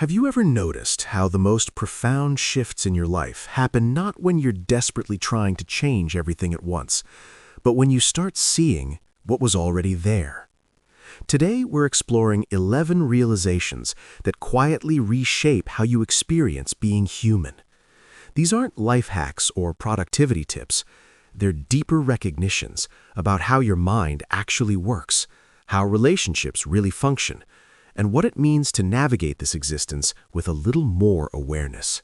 Have you ever noticed how the most profound shifts in your life happen not when you're desperately trying to change everything at once, but when you start seeing what was already there? Today, we're exploring 11 realizations that quietly reshape how you experience being human. These aren't life hacks or productivity tips. They're deeper recognitions about how your mind actually works, how relationships really function, and what it means to navigate this existence with a little more awareness.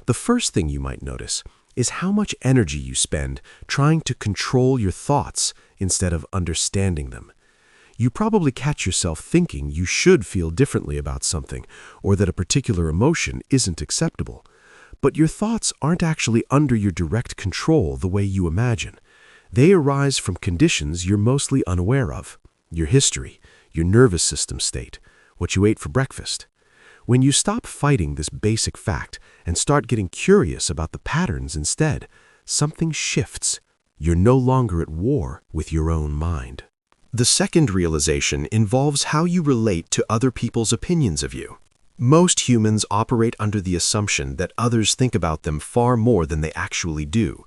The first thing you might notice is how much energy you spend trying to control your thoughts instead of understanding them. You probably catch yourself thinking you should feel differently about something, or that a particular emotion isn't acceptable. But your thoughts aren't actually under your direct control the way you imagine. They arise from conditions you're mostly unaware of: your history, your nervous system state, what you ate for breakfast. When you stop fighting this basic fact and start getting curious about the patterns instead, something shifts. You're no longer at war with your own mind. The second realization involves how you relate to other people's opinions of you. Most humans operate under the assumption that others think about them far more than they actually do.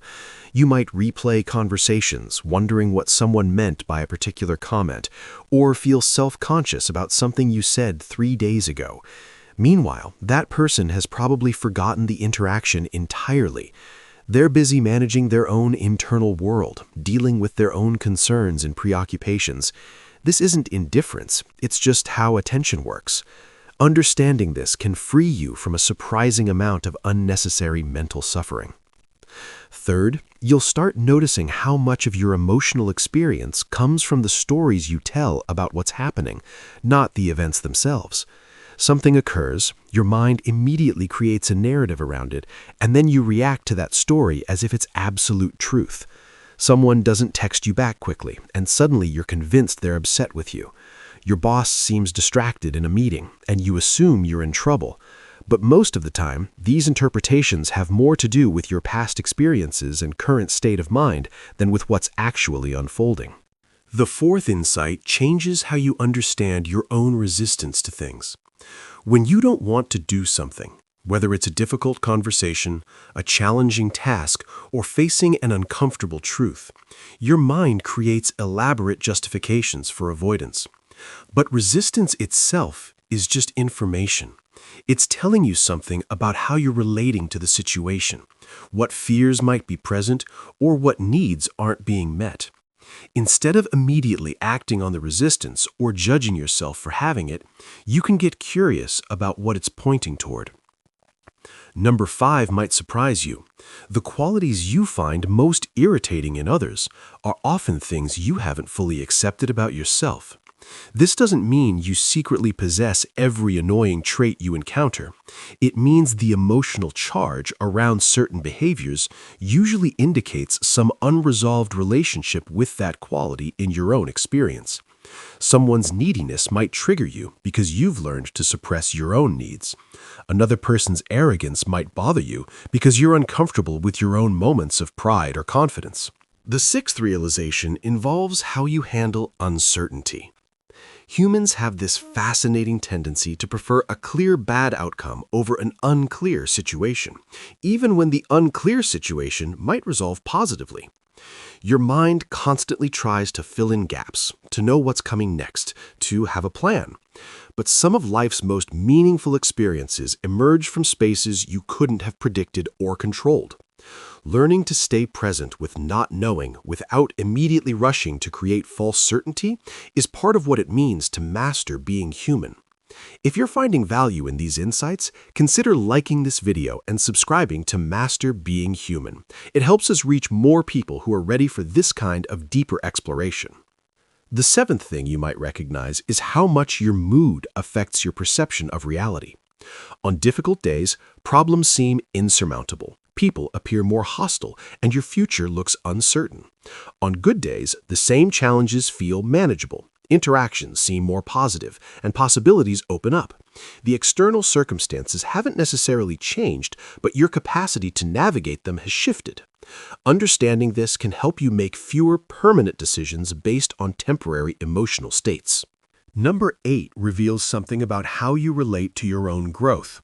You might replay conversations, wondering what someone meant by a particular comment, or feel self-conscious about something you said 3 days ago. Meanwhile, that person has probably forgotten the interaction entirely. They're busy managing their own internal world, dealing with their own concerns and preoccupations. This isn't indifference, it's just how attention works. Understanding this can free you from a surprising amount of unnecessary mental suffering. Third, you'll start noticing how much of your emotional experience comes from the stories you tell about what's happening, not the events themselves. Something occurs, your mind immediately creates a narrative around it, and then you react to that story as if it's absolute truth. Someone doesn't text you back quickly, and suddenly you're convinced they're upset with you. Your boss seems distracted in a meeting, and you assume you're in trouble. But most of the time, these interpretations have more to do with your past experiences and current state of mind than with what's actually unfolding. The fourth insight changes how you understand your own resistance to things. When you don't want to do something, whether it's a difficult conversation, a challenging task, or facing an uncomfortable truth, your mind creates elaborate justifications for avoidance. But resistance itself is just information. It's telling you something about how you're relating to the situation, what fears might be present, or what needs aren't being met. Instead of immediately acting on the resistance or judging yourself for having it, you can get curious about what it's pointing toward. Number 5 might surprise you. The qualities you find most irritating in others are often things you haven't fully accepted about yourself. This doesn't mean you secretly possess every annoying trait you encounter. It means the emotional charge around certain behaviors usually indicates some unresolved relationship with that quality in your own experience. Someone's neediness might trigger you because you've learned to suppress your own needs. Another person's arrogance might bother you because you're uncomfortable with your own moments of pride or confidence. The sixth realization involves how you handle uncertainty. Humans have this fascinating tendency to prefer a clear bad outcome over an unclear situation, even when the unclear situation might resolve positively. Your mind constantly tries to fill in gaps, to know what's coming next, to have a plan. But some of life's most meaningful experiences emerge from spaces you couldn't have predicted or controlled. Learning to stay present with not knowing without immediately rushing to create false certainty is part of what it means to master being human. If you're finding value in these insights, consider liking this video and subscribing to Master Being Human. It helps us reach more people who are ready for this kind of deeper exploration. The seventh thing you might recognize is how much your mood affects your perception of reality. On difficult days, problems seem insurmountable. People appear more hostile, and your future looks uncertain. On good days, the same challenges feel manageable. Interactions seem more positive, and possibilities open up. The external circumstances haven't necessarily changed, but your capacity to navigate them has shifted. Understanding this can help you make fewer permanent decisions based on temporary emotional states. Number 8 reveals something about how you relate to your own growth.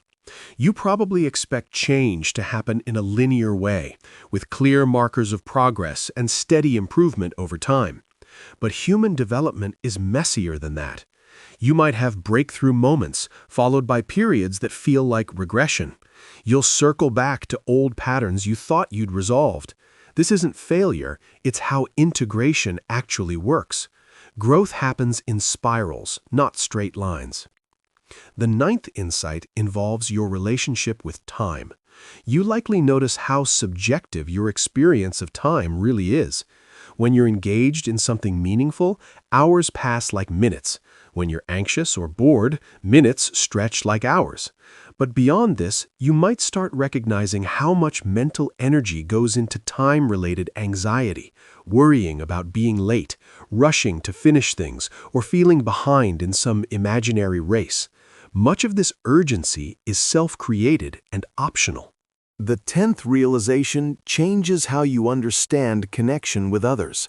You probably expect change to happen in a linear way, with clear markers of progress and steady improvement over time. But human development is messier than that. You might have breakthrough moments, followed by periods that feel like regression. You'll circle back to old patterns you thought you'd resolved. This isn't failure, it's how integration actually works. Growth happens in spirals, not straight lines. The ninth insight involves your relationship with time. You likely notice how subjective your experience of time really is. When you're engaged in something meaningful, hours pass like minutes. When you're anxious or bored, minutes stretch like hours. But beyond this, you might start recognizing how much mental energy goes into time-related anxiety, worrying about being late, rushing to finish things, or feeling behind in some imaginary race. Much of this urgency is self-created and optional. The 10th realization changes how you understand connection with others.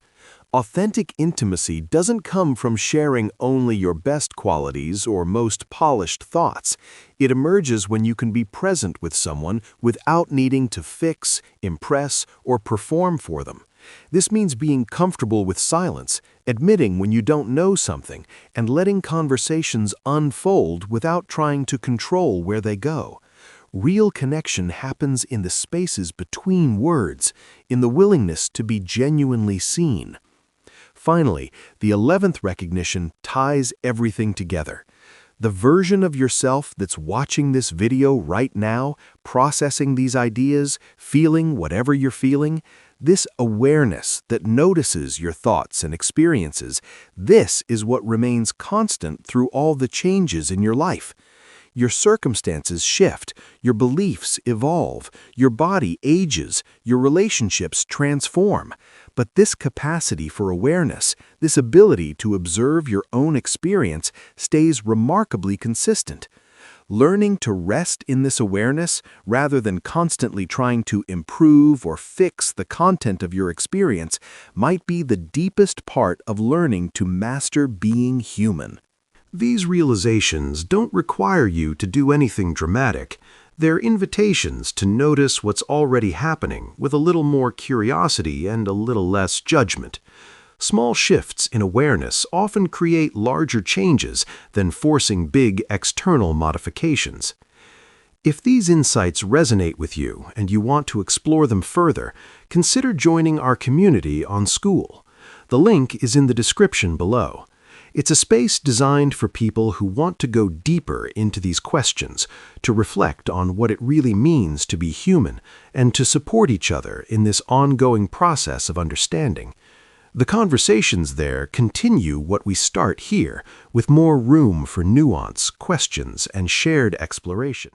Authentic intimacy doesn't come from sharing only your best qualities or most polished thoughts. It emerges when you can be present with someone without needing to fix, impress, or perform for them. This means being comfortable with silence, admitting when you don't know something, and letting conversations unfold without trying to control where they go. Real connection happens in the spaces between words, in the willingness to be genuinely seen. Finally, the 11th recognition ties everything together. The version of yourself that's watching this video right now, processing these ideas, feeling whatever you're feeling, this awareness that notices your thoughts and experiences, this is what remains constant through all the changes in your life. Your circumstances shift, your beliefs evolve, your body ages, your relationships transform. But this capacity for awareness, this ability to observe your own experience, stays remarkably consistent. Learning to rest in this awareness, rather than constantly trying to improve or fix the content of your experience, might be the deepest part of learning to master being human. These realizations don't require you to do anything dramatic. They're invitations to notice what's already happening with a little more curiosity and a little less judgment. Small shifts in awareness often create larger changes than forcing big external modifications. If these insights resonate with you and you want to explore them further, consider joining our community on School. The link is in the description below. It's a space designed for people who want to go deeper into these questions, to reflect on what it really means to be human, and to support each other in this ongoing process of understanding. The conversations there continue what we start here, with more room for nuance, questions, and shared exploration.